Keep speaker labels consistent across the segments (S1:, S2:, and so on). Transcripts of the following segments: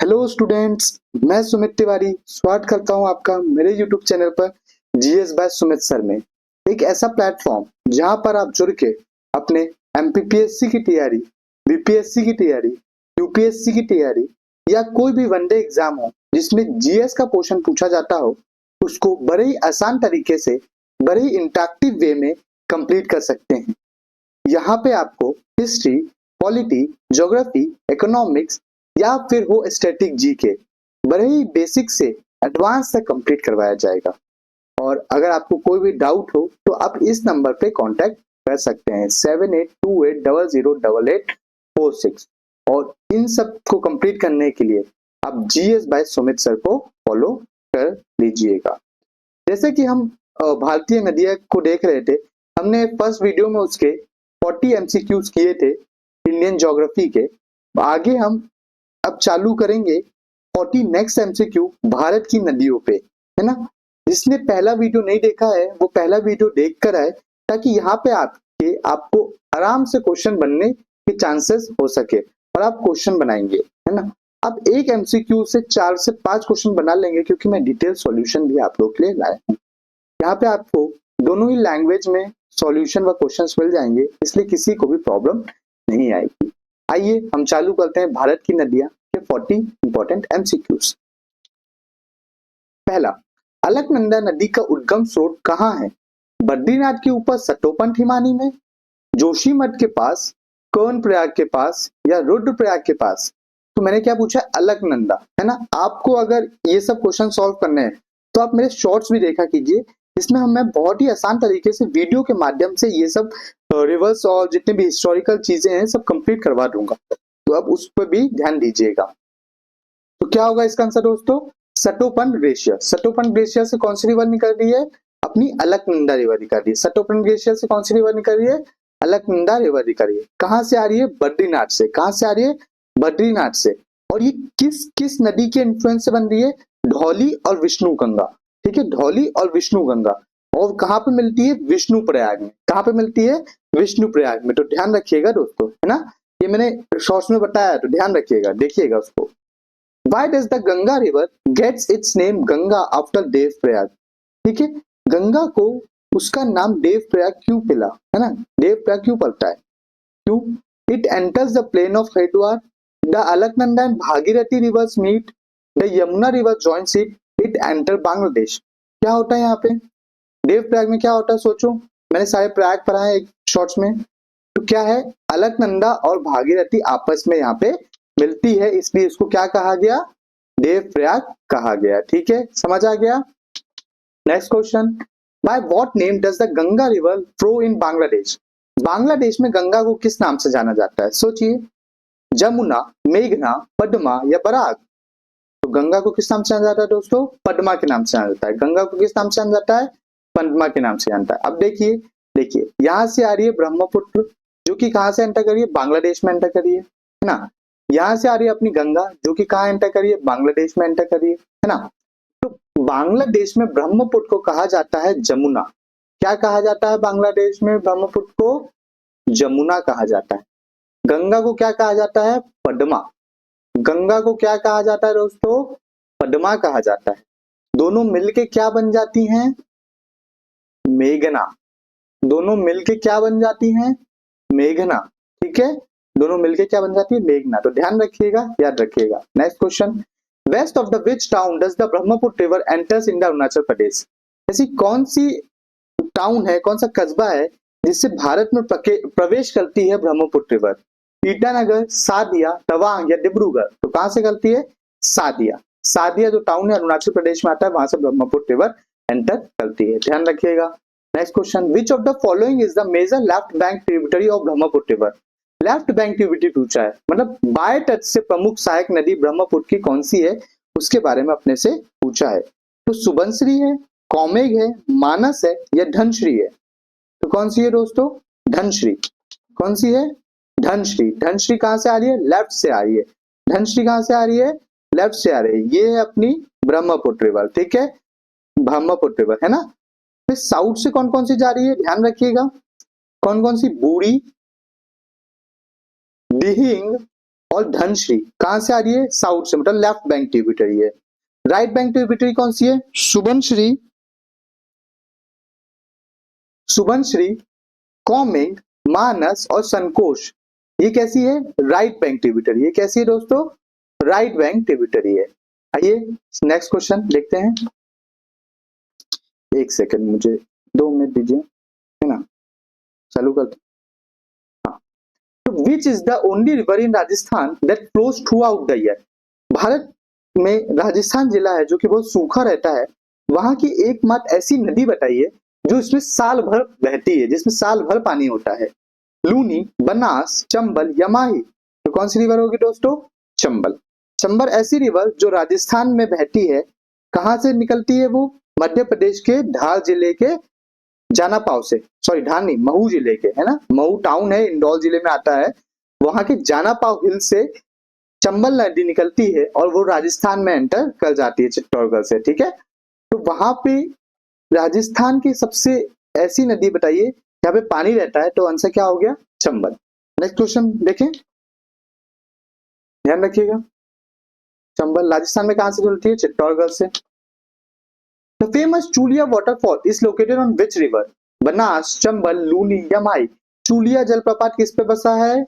S1: Hello students, मैं सुमित तिवारी स्वागत करता हूं आपका मेरे यूट्यूब चैनल पर जीएस बाय सुमित सर में। एक ऐसा प्लेटफॉर्म जहां पर आप जुड़ के अपने एमपीपीएससी की तैयारी, बीपीएससी की तैयारी, यूपीएससी की तैयारी या कोई भी वनडे एग्जाम हो जिसमें जीएस का क्वेश्चन पूछा जाता हो, उसको बड़े ही आसान तरीके से, बड़े ही इंटरेक्टिव वे में कंप्लीट कर सकते हैं। यहाँ पे आपको हिस्ट्री, पॉलिटी, ज्योग्राफी, इकोनॉमिक्स या फिर हो स्टैटिक जीके बड़े ही बेसिक से एडवांस तक कंप्लीट करवाया जाएगा। और अगर आपको कोई भी डाउट हो तो आप इस नंबर पे कांटेक्ट कर सकते हैं 7828008846। और इन सब को कंप्लीट करने के लिए आप जीएस बाय सुमित सर को फॉलो कर लीजिएगा। जैसे कि हम भारतीय नदियां को देख रहे थे, हमने फर्स्ट वीडियो में उसके 40 एमसीक्यूज किए थे इंडियन ज्योग्राफी के। आगे हम अब चालू करेंगे 40 नेक्स्ट एमसीक्यू भारत की नदियों पे, है ना। जिसने पहला वीडियो नहीं देखा है वो पहला वीडियो देख कर आए, ताकि यहाँ पे आपको आराम से क्वेश्चन बनने के चांसेस हो सके और आप क्वेश्चन बनाएंगे, है ना। आप एक एमसीक्यू से 4 से 5 क्वेश्चन बना लेंगे, क्योंकि मैं डिटेल सॉल्यूशन भी आप लोग के लिए लाया हूँ। यहाँ पे आपको दोनों ही लैंग्वेज में सॉल्यूशन व क्वेश्चंस मिल जाएंगे, इसलिए किसी को भी प्रॉब्लम नहीं आएगी। आइए हम चालू करते हैं भारत की नदियां के 40 इंपॉर्टेंट एमसीक्यूज। पहला, अलकनंदा नदी का उद्गम स्रोत कहाँ है? बद्रीनाथ के ऊपर सतोपंथ हिमानी में, जोशीमठ के पास, कर्णप्रयाग के पास या रुद्रप्रयाग के पास? तो मैंने क्या पूछा? अलकनंदा, है ना। आपको अगर ये सब क्वेश्चन सॉल्व करने हैं तो आप मेरे शॉर्ट्स भी देखा कीजिए, इसमें मैं बहुत ही आसान तरीके से वीडियो के माध्यम से ये सब रिवर्स और जितने भी हिस्टोरिकल चीजें हैं सब कंप्लीट करवा दूंगा, तो अब उस पर भी ध्यान दीजिएगा। तो क्या होगा इसका आंसर दोस्तों? सतोपंथ ग्लेशियर। सतोपंथ ग्लेशियर से कौन सी रिवर निकल रही है? अपनी अलकनंदा रिवर निकल रही है। सतोपंथ ग्लेशियर से कौन सी रिवर निकल रही है? अलकनंदा रिवर निकल रही है। कहां से आ रही है? बद्रीनाथ से। कहां से आ रही है? बद्रीनाथ से। और ये किस किस नदी के इन्फ्लुएंस से बन रही है? धौली और विष्णु गंगा, ठीक है, धौली और विष्णु गंगा। और कहां पे मिलती है? विष्णु प्रयाग में। कहां पे मिलती है? विष्णु प्रयाग में। तो ध्यान रखिएगा दोस्तों, है ना। ये मैंने शॉर्ट्स में बताया, तो ध्यान रखिएगा, देखिएगा उसको। Why does the Ganga river gets its name Ganga after Dev Prayag? ठीक है, गंगा को उसका नाम देव प्रयाग क्यों मिला, है ना। देव प्रयाग क्यों पड़ता है? क्यों? It enters the plain of Haridwar. The Alaknanda and Bhagirathi rivers meet. The Yamuna river joins it. It enter Bangladesh. क्या होता है यहाँ पे? देव प्रयाग में क्या होता है सोचो, मैंने सारे प्रयाग पढ़ा है एक शॉर्ट्स में। तो क्या है? अलकनंदा और भागीरथी आपस में यहाँ पे मिलती है, इसलिए इसको क्या कहा गया? देव प्रयाग कहा गया। ठीक है, समझ आ गया। Next question, bye what name does the Ganga river flow in Bangladesh? Bangladesh में गंगा को किस नाम से जाना जाता है? सोचिए, जमुना, मेघना, पद्मा या बराक? तो गंगा को किस नाम से जाना जाता है दोस्तों? पद्मा के नाम से जाना जाता है। गंगा को किस नाम से जाना जाता है? पद्मा के नाम से जानता है। अब देखिए देखिए, यहां से आ रही है ब्रह्मपुत्र, जो कि कहां से एंटर करिए? बांग्लादेश में एंटर करिए, है ना। यहां से आ रही है अपनी गंगा, जो कि कहां एंटर करिए? बांग्लादेश में एंटर करिए, है ना। तो बांग्लादेश में ब्रह्मपुत्र को कहा जाता है जमुना। क्या कहा जाता है बांग्लादेश में ब्रह्मपुत्र को? जमुना कहा जाता है। गंगा को क्या कहा जाता है? पद्मा। गंगा को क्या कहा जाता है दोस्तों? पद्मा कहा जाता है। दोनों मिलके क्या बन जाती हैं? मेघना। दोनों मिलके क्या बन जाती हैं? मेघना। ठीक है, दोनों मिलके क्या बन जाती है? मेघना। तो ध्यान रखिएगा, याद रखिएगा। Next question, west of the which town does the Brahmaputra river enters in the Arunachal Pradesh? ऐसी कौन सी टाउन है, कौन सा कस्बा है जिससे भारत में प्रवेश करती है ब्रह्मपुत्र रिवर? ईटानगर, सादिया, तवांग या डिब्रूगढ़? तो कहां से करती है? सादिया। सादिया जो टाउन है अरुणाचल प्रदेश में आता है, वहां से ब्रह्मपुत्र रिवर एंटर करती है। ध्यान रखिएगा। Next question, which of the following is the major left bank tributary of Brahmaputra river? Left bank tributary पूछा है, मतलब बाएं तट से प्रमुख सहायक नदी ब्रह्मपुत्र की कौन सी है, उसके बारे में अपने से पूछा है। तो सुबनश्री है, कौमेग है, मानस है या धनश्री है? तो कौन सी है दोस्तों? धनश्री। कौन सी है? धनश्री। धनश्री कहां से आ रही है? लेफ्ट से आ रही है। धनश्री कहां से आ रही है? लेफ्ट से आ रही है। ये है अपनी ब्रह्मपुत्र रिवर, ठीक है, ब्रह्मपुत्र रिवर, है ना। फिर साउथ से कौन कौन सी जा रही है? ध्यान रखिएगा, कौन कौन सी? बूढ़ी, दिहिंग और धनश्री कहां से आ रही है? साउथ से, मतलब लेफ्ट बैंक ट्रिब्यूटरी है। राइट बैंक ट्रिब्यूटरी कौन सी है? सुबनश्री, सुबनश्री, कौमिंग, मानस और संकोश। ये कैसी है? Right bank tributary. ये कैसी है दोस्तों? राइट बैंक ट्रिब्यूटरी है। आइए नेक्स्ट क्वेश्चन देखते हैं। एक सेकंड, मुझे 2 मिनट दीजिए, है ना, चालू करते। Which is the only river in Rajasthan that flows through out the year? Bharat में राजस्थान जिला है जो कि बहुत सूखा रहता है, वहां की एकमात्र ऐसी नदी बताइए जो इसमें साल भर बहती है, जिसमें साल भर पानी होता है। लूनी, बनास, चंबल या माही? तो कौन सी रिवर होगी दोस्तों? चंबल। चंबल ऐसी रिवर जो राजस्थान में बहती है, कहां से निकलती है वो? मध्य प्रदेश के धार जिले के जानापाव से, सॉरी धार नहीं, महू जिले के, है ना, महू टाउन है, इंदौर जिले में आता है, वहां के जानापाव हिल से चंबल नदी निकलती है और वो राजस्थान में एंटर कर जाती है चित्तौड़गढ़ से, ठीक है। तो वहां पे राजस्थान की सबसे ऐसी नदी बताइए जहां पे पानी रहता है, तो आंसर क्या हो गया? चंबल। नेक्स्ट क्वेश्चन देखें, ध्यान रखिएगा। चंबल राजस्थान में कहां से जुड़ती है? चित्तौड़गढ़ से। The famous Chulia waterfall is located on which river? Banas, Chambal, Luni या माही? चूलिया जलप्रपात किस पे बसा है?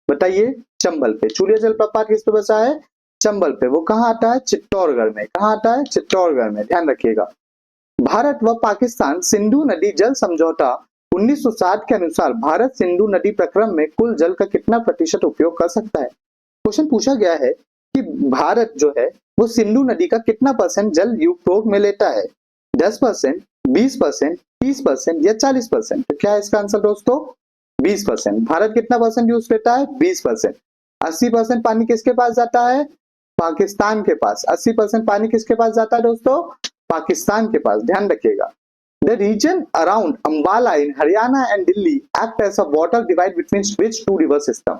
S1: बताइए। चंबल पे। चूलिया जलप्रपात किस पे बसा है? चंबल पे। वो कहाँ आता है? चित्तौड़गढ़ में। कहाँ आता है? चित्तौड़गढ़ में, ध्यान रखिएगा। भारत व पाकिस्तान सिंधु नदी जल समझौता 1960 के अनुसार भारत सिंधु नदी प्रक्रम में कुल जल का कितना प्रतिशत उपयोग कर सकता है? क्वेश्चन पूछा गया है कि भारत जो है वो सिंधु नदी का कितना % जल उपयोग में लेता है? 10%, 20%, 30% या 40%? तो क्या है इसका आंसर दोस्तों? 20%। भारत कितना % यूज लेता है? 20%। 80% पानी किसके पास जाता है? पाकिस्तान के पास। 80% पानी किसके पास जाता है दोस्तों? पाकिस्तान के पास, ध्यान रखिएगा। The region around Ambala in Haryana and Delhi act as a water divide between which two river system?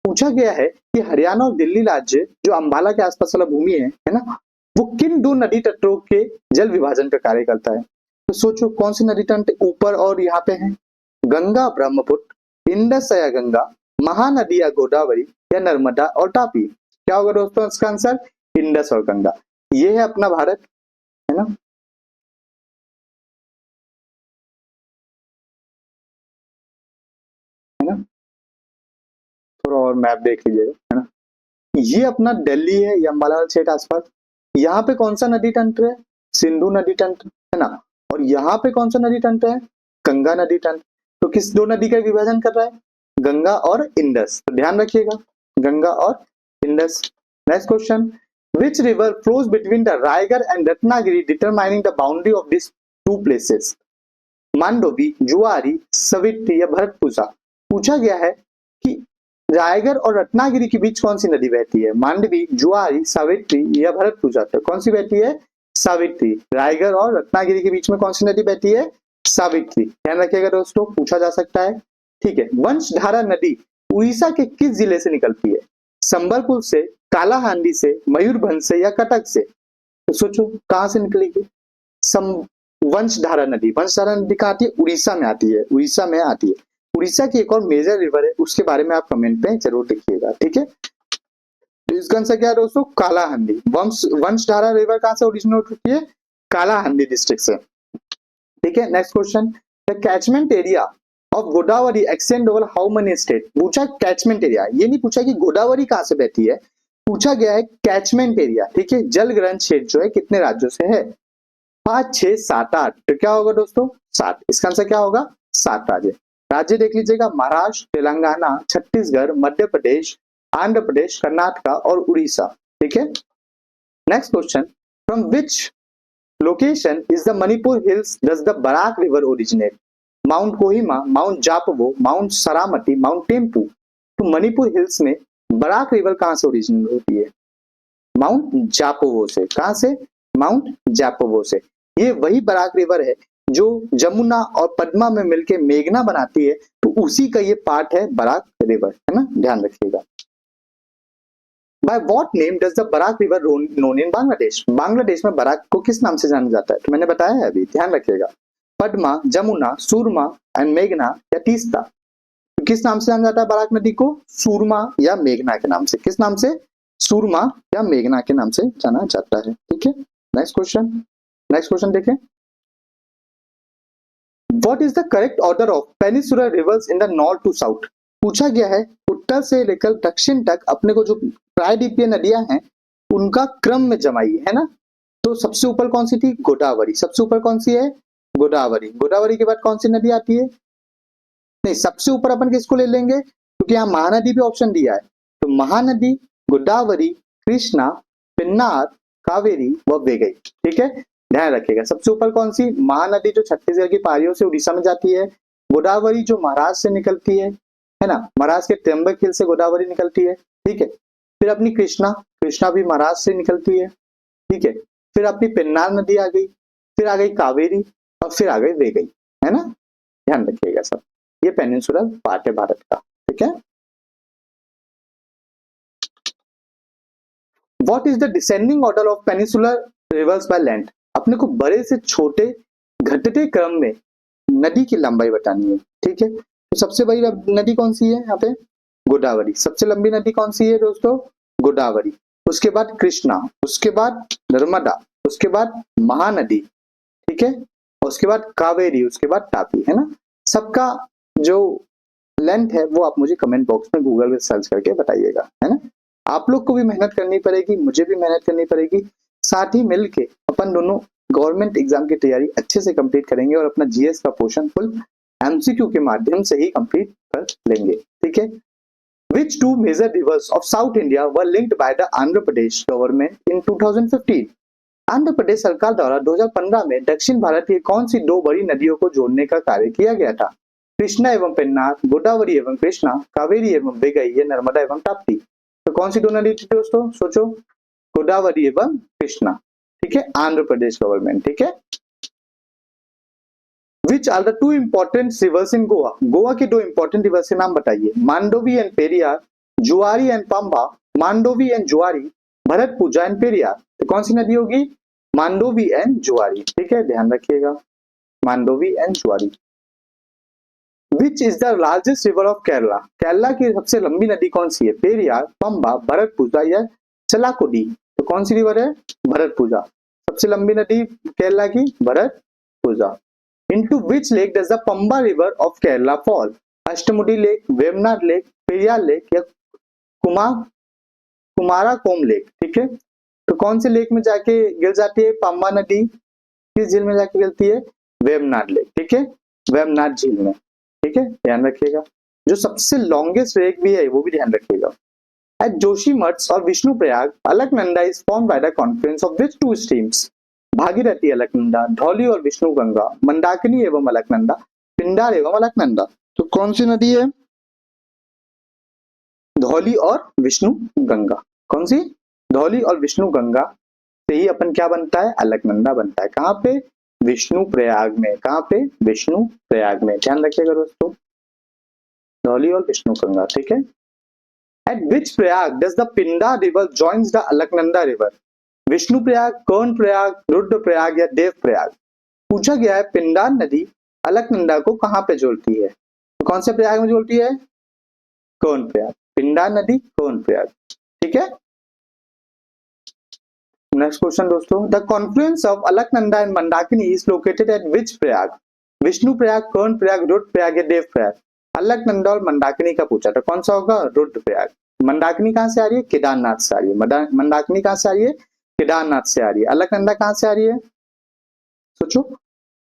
S1: पूछा गया है कि हरियाणा और दिल्ली राज्य जो अंबाला के आसपास वाला भूमि है ना, वो किन 2 नदी तटों के जल विभाजन का कार्य करता है? तो सोचो कौन सी नदी तट ऊपर और यहाँ पे है? गंगा ब्रह्मपुत्र, इंडस या गंगा, महानदी या गोदावरी या नर्मदा और तापी? क्या होगा दोस्तों इसका आंसर? इंडस और गंगा। ये है अपना भारत, है ना। है ना, थोड़ा और मैप देख लीजिएगा, है ना। ये अपना दिल्ली है, ये अंबाला क्षेत्र आसपास। यहाँ पे कौन सा नदी तंत्र है? सिंधु नदी तंत्र, है ना। और यहाँ पे कौन सा नदी तंत्र है? गंगा नदी तंत्र। तो किस 2 नदी का विभाजन कर रहा है? गंगा और इंडस। तो ध्यान रखिएगा, गंगा और Indus. Next question, which river flows between the Raigarh and Ratnagiri determining the boundary of this 2 places? Mandovi, जुआरी, सवित्री या भरतपुजा? पूछा गया है कि रायगढ़ और रत्नागिरी के बीच कौन सी नदी बहती है? मांडवी, जुआरी, सावित्री या भरतपुजा? तो कौन सी बहती है? सावित्री। रायगढ़ और रत्नागिरी के बीच में कौन सी नदी बहती है? सावित्री। ध्यान रखिएगा दोस्तों, पूछा जा सकता है, ठीक है। वंशधारा नदी उड़ीसा के किस जिले से निकलती है? संबलपुर से, कालाहांडी से, मयूरभंज से या कटक से? तो सोचो कहां से निकलेगी? वंशधारा नदी। वंशधारा नदी कहाँ आती है? उड़ीसा में आती है, उड़ीसा में आती है। उड़ीसा की एक और मेजर रिवर है, उसके बारे में आप कमेंट पे जरूर लिखिएगा, ठीक है। तो इसका आंसर क्या है दोस्तों? कालाहांडी। वंशधारा रिवर कहां से ओरिजिनेट होती है? कालाहांडी डिस्ट्रिक्ट से, ठीक है। Next question, the catchment area of Godavari extend over how many state? पूछा कैचमेंट एरिया, ये नहीं पूछा कि गोदावरी कहां से बहती है, पूछा गया है कैचमेंट एरिया, ठीक है। जल ग्रहण क्षेत्र जो है कितने राज्यों से है? 5, 6, 7, 8। तो क्या होगा दोस्तों? 7। इसका आंसर क्या होगा? 7 राज्य। राज्य देख लीजिएगा, महाराष्ट्र, तेलंगाना, छत्तीसगढ़, मध्य प्रदेश, आंध्र प्रदेश, कर्नाटका और उड़ीसा, ठीक है। Next question, from which location is the Manipur hills does the Barak river originate? Mount Kohima, mount Japvo, mount Saramati, mount Tempu? तो मणिपुर हिल्स में बराक रिवर कहां से ओरिजिनेट होती है? माउंट जापवो से। कहां से? माउंट जापवो से। ये वही बराक रिवर है जो जमुना और पद्मा में मिलकर मेघना बनाती है, तो उसी का ये पार्ट है बराक रिवर, है ना, ध्यान रखिएगा। By what name does the Barak river known in Bangladesh? Bangladesh में बराक को किस नाम से जाना जाता है? तो मैंने बताया है अभी, ध्यान रखिएगा। पद्मा, जमुना, सुरमा एंड मेघना या तीस्ता? किस नाम से जाना जाता है बराक नदी को? सूरमा या मेघना के नाम से। किस नाम से? सूरमा या मेघना के नाम से जाना जाता है। ठीक है, नेक्स्ट क्वेश्चन देखें। What is the correct order of peninsular rivers in the north to south? पूछा गया है उत्तर से लेकर दक्षिण तक अपने को जो प्रायद्वीपीय नदियां हैं उनका क्रम में जमाइए, है ना। तो सबसे ऊपर कौन सी थी? गोदावरी। सबसे ऊपर कौन सी है? गोदावरी। गोदावरी के बाद कौन सी नदी आती है? नहीं, सबसे ऊपर अपन किसको ले लेंगे, क्योंकि यहाँ महानदी भी ऑप्शन दिया है। तो महानदी, गोदावरी, कृष्णा, पिन्नार, कावेरी व वेगई। ठीक है, ध्यान रखिएगा। सबसे ऊपर कौन सी? महानदी जो छत्तीसगढ़ की पहाड़ियों से उड़ीसा में जाती है। गोदावरी जो महाराष्ट्र से निकलती है ना, महाराष्ट्र के त्र्यंबक हिल से गोदावरी निकलती है। ठीक है, फिर अपनी कृष्णा, कृष्णा भी महाराष्ट्र से निकलती है। ठीक है, फिर अपनी पेन्नार नदी आ गई, फिर आ गई कावेरी और फिर आ गई वेगई, है ना। ध्यान रखिएगा सब, ये पेनिनसुलर पार्ट है भारत का। ठीक है, what is the descending order of peninsular reverse by length? अपने को बड़े से छोटे घटते क्रम में नदी की लंबाई बतानी है। ठीक है, तो सबसे बड़ी नदी कौन सी है यहाँ पे? गोदावरी। सबसे लंबी नदी कौन सी है दोस्तों? गोदावरी। उसके बाद कृष्णा, उसके बाद नर्मदा, उसके बाद महानदी। ठीक है, उसके बाद कावेरी, उसके बाद तापी, है ना। सबका जो लेंथ है वो आप मुझे कमेंट बॉक्स में गूगल में सर्च करके बताइएगा, है ना। आप लोग को भी मेहनत करनी पड़ेगी, मुझे भी मेहनत करनी पड़ेगी, साथ ही मिलके अपन दोनों गवर्नमेंट एग्जाम की तैयारी अच्छे से कंप्लीट करेंगे और अपना जीएस का पोर्शन फुल एमसीक्यू के माध्यम से ही कंप्लीट कर लेंगे। ठीक है, Which two major rivers of South India were linked by the Andhra Pradesh government in 2015? Andhra Pradesh सरकार द्वारा 2015 में दक्षिण भारत की कौन सी दो बड़ी नदियों को जोड़ने का कार्य किया गया था? कृष्णा एवं पेन्नार, गोदावरी एवं कृष्णा, कावेरी एवं वेगई या नर्मदा एवं ताप्ती। तो कौन सी दो नदी थी दोस्तों? सोचो, गोदावरी एवं कृष्णा। ठीक है, आंध्र प्रदेश गवर्नमेंट। ठीक है, Which are the two important rivers in Goa? Goa के दो इंपॉर्टेंट रिवर्स के नाम बताइए। मांडोवी एंड पेरियार, जुआरी एंड पंबा, मांडोवी एंड जुआरी, भरतपुजा एंड पेरियार। तो कौन सी नदी होगी? मांडोवी एंड जुआरी। ठीक है, ध्यान रखिएगा, मांडोवी एंड जुआरी। Which is the largest river of Kerala? Kerala की सबसे लंबी नदी कौन सी है? पेरियार, पंबा, भरतपुजा या चलाकुडी। तो कौन सी रिवर है? भरतपुजा। सबसे लंबी नदी केरला की Bharathapuzha. Into which lake does the Pamba river of Kerala fall? Ashtamudi lake, Vembanad lake, Periyar lake या कुमाराकोम लेक। ठीक है, तो कौन से लेक में जाके गिर जाती है पंबा नदी? किस झील में जाके गिरती है? वेमनाड लेक। ठीक है, वेमनाड झील में। ठीक है, ध्यान रखिएगा। जो सबसे लॉन्गेस्ट लेक भी है वो भी ध्यान रखिएगा। At जोशीमठ और Vishnu Prayag, Alaknanda is formed by the confluence of which two streams? Bhagirathi Alaknanda, Dhauli और विष्णु गंगा, मंदाकिनी एवं अलकनंदा, पिंडार एवं अलकनंदा। तो कौन सी नदी है? धौली और विष्णु गंगा। कौन सी? धौली और विष्णु गंगा से ही अपन क्या बनता है? अलकनंदा बनता है। कहाँ पे? विष्णु प्रयाग में। कहाँ पे? विष्णु प्रयाग में। ध्यान रखिएगा दोस्तों, धौली और विष्णु गंगा। ठीक है, At which Prayag does the Pindar river joins the Alaknanda river? Vishnu Prayag, Karna Prayag, Rudra Prayag या देव प्रयाग। पूछा गया है पिंडार नदी अलकनंदा को कहां पे जोड़ती है? तो कौन से प्रयाग में जोड़ती है? कर्ण प्रयाग। पिंडार नदी कर्ण प्रयाग। ठीक है, नेक्स्ट क्वेश्चन दोस्तों, the confluence of Alaknanda and Mandakini is located at which Prayag? Vishnu Prayag, Karna Prayag, Rudra Prayag या देव प्रयाग। अलकनंदा और मंदाकिनी का पूछा था, कौन सा होगा? रुद्र प्रयाग। मंदाकिनी कहां से आ रही है? केदारनाथ से आ रही है। मंदाकिनी कहां से आ रही है? केदारनाथ से आ रही है। अलकनंदा कहां से आ रही है? सोचो,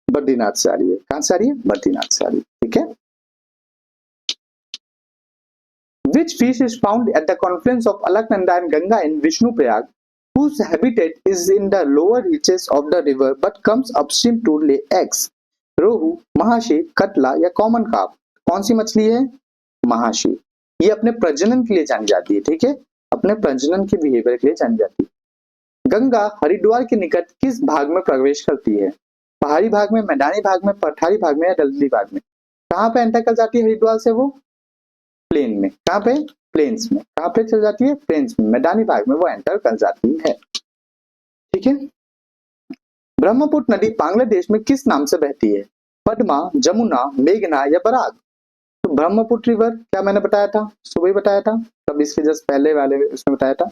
S1: बद्रीनाथ से आ रही है। कहां से आ रही है? बद्रीनाथ से आ रही है। ठीक है, Which fish is found at the confluence of Alaknanda and Ganga in Vishnu Prayag, whose habitat is in the lower reaches of the river but comes upstream to lay eggs? रोहू, महाशी, कतला या कॉमन कार्प। कौन सी मछली है? महाशी। ये अपने प्रजनन के लिए जानी जाती है। ठीक है, अपने प्रजनन के बिहेवियर के लिए जानी जाती है। गंगा हरिद्वार के निकट किस भाग में प्रवेश करती है? पहाड़ी भाग में, मैदानी भाग में, पठारी भाग में या दलदली भाग में? कहां पे एंटर कर जाती है हरिद्वार से? वो प्लेन में। कहां पे? प्लेन्स में। कहां पे चल जाती है? प्लेन्स में। मैदानी भाग में वो एंटर कर जाती है। ठीक है, ब्रह्मपुत्र नदी बांग्लादेश में किस नाम से बहती है? पद्मा, जमुना, मेघना या बराक। तो ब्रह्मपुत्र रिवर क्या मैंने बताया था, सुबह ही बताया था, तब इसके जस्ट पहले वाले उसमें बताया था।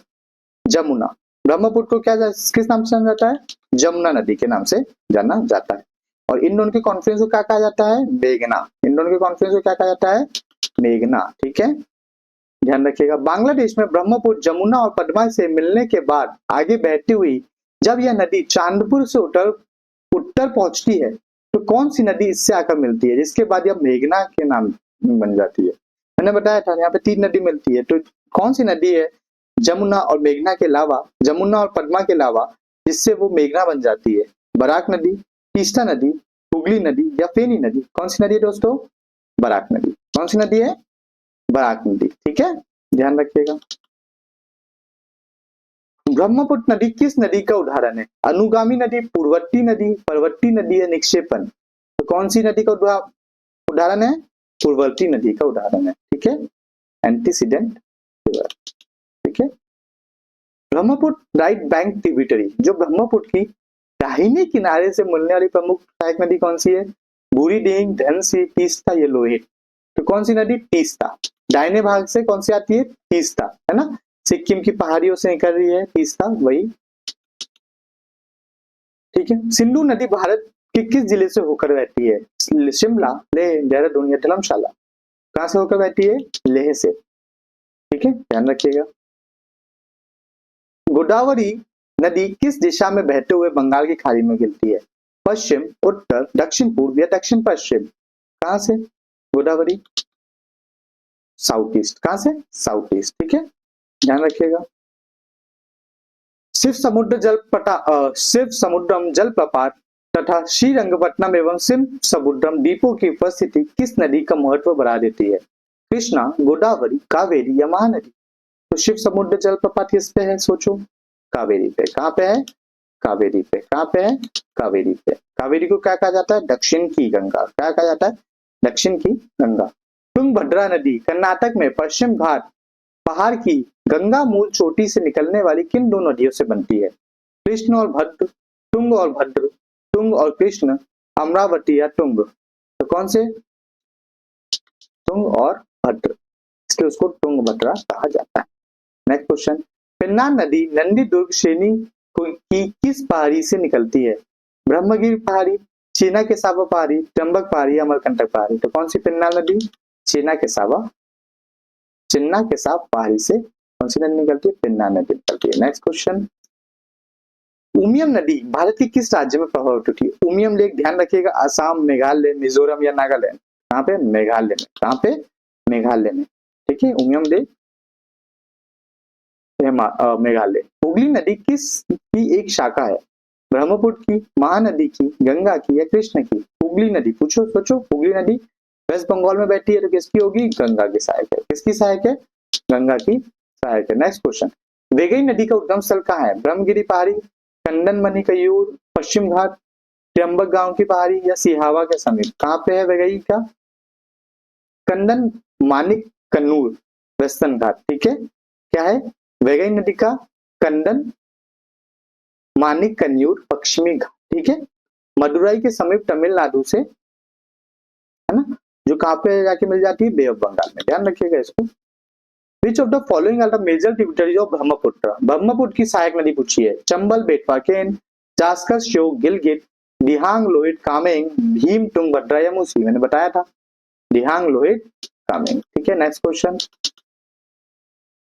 S1: जमुना, ब्रह्मपुत्र को क्या किस नाम से जाना जाता है, जमुना नदी के नाम से जाना जाता है। और इन दोनों के कॉन्फ्रेंस को क्या कहा जाता है, मेघना, इन दोनों के कॉन्फ्रेंस को क्या कहा जाता है, मेघना, ठीक है, ध्यान रखिएगा। बांग्लादेश में ब्रह्मपुत्र जमुना और पद्मा से मिलने के बाद आगे बहती हुई जब यह नदी चांदपुर से उत्तर उत्तर पहुंचती है तो कौन सी नदी इससे आकर मिलती है, जिसके बाद यह मेघना के नाम बन जाती है। मैंने बताया था यहाँ पे 3 नदी मिलती है, तो कौन सी नदी है जमुना और मेघना के अलावा, जमुना और पद्मा के अलावा, जिससे वो मेघना बन जाती है। बराक नदी, तीस्ता नदी, हुगली नदी या फेनी नदी। कौन सी नदी है दोस्तों, बराक नदी। कौन सी नदी है, बराक नदी, ठीक है, ध्यान रखिएगा। ब्रह्मपुत्र नदी किस नदी का उदाहरण है, अनुगामी नदी, पूर्ववर्ती नदी, परवर्ती नदी या निक्षेपण। तो कौन सी नदी का उदाहरण है, पूर्ववर्ती नदी का उदाहरण है, ठीक है, एंटीसीडेंट रिवर, ठीक है। ब्रह्मपुत्र राइट बैंक ट्रिब्यूटरी, जो ब्रह्मपुत्र की दाहिने किनारे से मिलने वाली प्रमुख सहायक नदी कौन सी है, बूढ़ी डींग, धनसी, तीस्ता या लोहित। तो कौन सी नदी, तीस्ता। दाहिने भाग से कौन सी आती है, तीस्ता, है ना, सिक्किम की पहाड़ियों से निकल रही है तीस्ता, वही, ठीक है। सिंधु नदी भारत के किस जिले से होकर बहती है, शिमला, लेह, देहरादून या धर्मशाला। कहां से होकर बहती है, लेह से, ठीक है, ध्यान रखिएगा। गोदावरी नदी किस दिशा में बहते हुए बंगाल की खाड़ी में गिरती है, पश्चिम, उत्तर, दक्षिण पूर्व या दक्षिण पश्चिम। कहां से, गोदावरी साउथ ईस्ट, कहां से, साउथ ईस्ट, ठीक है, ध्यान रखिएगा। शिव समुद्रम जलप्रपात तथा श्रीरंगपट्टनम एवं शिव समुद्रम द्वीपों की उपस्थिति किस नदी का महत्व बढ़ा देती है, कृष्णा, गोदावरी, कावेरी या महानदी। तो शिव समुद्र जलप्रपात किस पे है, सोचो, कावेरी पे। कहां पे है, कावेरी पे। कहां पे है, कावेरी पे। कावेरी को क्या कहा जाता है, दक्षिण की गंगा। क्या कहा जाता है, दक्षिण की गंगा। तुंगभद्रा नदी कर्नाटक में पश्चिम घाट पहाड़ की गंगा मूल चोटी से निकलने वाली किन दो नदियों से बनती है, कृष्ण और भद्र, तुंग और भद्र, तुंग और कृष्ण, अमरावती या तुंग। तो कौन से, तुंग और भद्र, इसलिए उसको तुंगभद्रा कहा जाता है। नेक्स्ट क्वेश्चन, पेन्नार नदी नंदी दुर्ग श्रेणी की किस पहाड़ी से निकलती है, ब्रह्मगिरी पहाड़ी, चीना के सावा पहाड़ी, त्र्यंबक पहाड़ी या अमरकंटक पहाड़ी। तो कौन सी पेन्नार नदी, चीना के सावा, चिन्ना के साथ पहाड़ी से कौन सी नदी निकलती है, पेन्नार नदी निकलती है। नेक्स्ट क्वेश्चन, उमियम नदी भारत के किस राज्य में प्रभावित होती है, उमियम लेक, ध्यान रखिएगा, असम, मेघालय, मिजोरम या नागालैंड। कहां पे, मेघालय में। कहां पे, मेघालय में, ठीक है, उमियम लेक मेघालय। हुगली नदी किस की एक शाखा है, ब्रह्मपुत्र की, महानदी की, गंगा की या कृष्ण की। हुगली नदी, पूछो, सोचो, हुगली नदी वेस्ट बंगाल में बैठी है तो किसकी होगी, गंगा की सहायक है। किसकी सहायक है, गंगा की सहायक है। नेक्स्ट क्वेश्चन, वेगई नदी का उद्गम स्थल कहाँ है, ब्रह्मगिरी पहाड़ी, कंडन मणिकयूर, पश्चिम घाट, त्र्यंबक गांव की पहाड़ी या सिहावा के समीप। कहाँ पे है वेगई का, कंदन मानिक कन्नूर, वेस्टर्न घाट, ठीक है, क्या है, वेगई नदी का कंदन मानिक कन्यूर पश्चिमी घाट, ठीक है, मदुराई के समीप तमिलनाडु से, है ना, जो कहां पे जाके मिल जाती है, बे ऑफ बंगाल में। ध्यान रखिएगा इसको। Which of the following are the major tributaries of Brahmaputra, Brahmaputra की सहायक नदी पूछी है, चंबल, बेतवा, केन, जास्कर, श्योक, गिलगित, दिहांग, लोहित, कामेंग, भीम, तुंगभद्रा या मूसी। मैंने बताया था, दिहांग, लोहित, कामेंग, ठीक है। Next question,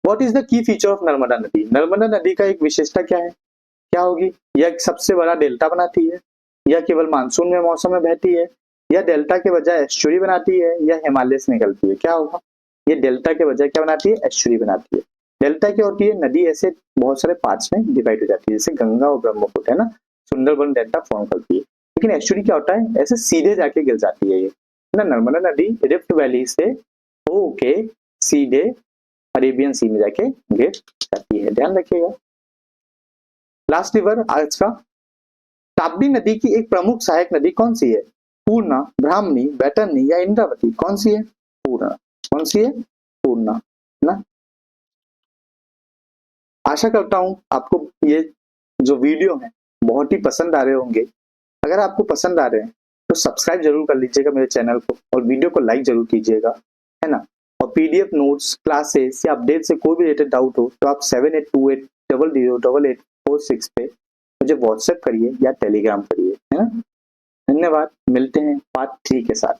S1: what is the key feature of Narmada नदी, नर्मदा नदी का एक विशेषता क्या है, क्या होगी, यह सबसे बड़ा डेल्टा बनाती है, यह केवल मानसून में मौसम में बहती है, यह डेल्टा के बजाय एस्चुरी बनाती है, या हिमालय से निकलती है। क्या होगा, ये डेल्टा के बजाय क्या बनाती है, एस्चुरी बनाती है। डेल्टा क्या होती है, नदी ऐसे बहुत सारे पार्ट्स में डिवाइड हो जाती है, जैसे गंगा और ब्रह्मपुत्र, है ना, सुंदरबन डेल्टा फॉर्म करती है। लेकिन एस्चुरी क्या होता है, ऐसे सीधे जाके गिर जाती है ये, है ना। नर्मदा नदी रिफ्ट वैली से होके सीधे अरेबियन सी में जाके गिर जाती है, ध्यान रखिएगा। लास्ट रिवर आज का, ताप्ती नदी की एक प्रमुख सहायक नदी कौन सी है, पूर्णा, ब्राह्मणी, बैतरणी या इंद्रावती। कौन सी है, पूर्णा। कौन सी है, पूर्णा, ना। आशा करता हूं आपको ये जो वीडियो है बहुत ही पसंद आ रहे होंगे। अगर आपको पसंद आ रहे हैं तो सब्सक्राइब जरूर कर लीजिएगा मेरे चैनल को और वीडियो को लाइक जरूर कीजिएगा, है ना। और पीडीएफ नोट्स, क्लासेस या अपडेट से कोई भी रिलेटेड डाउट हो तो आप 7828008846 पे मुझे व्हाट्सएप करिए या टेलीग्राम करिए, है ना। धन्यवाद, मिलते हैं पार्ट 3 के साथ।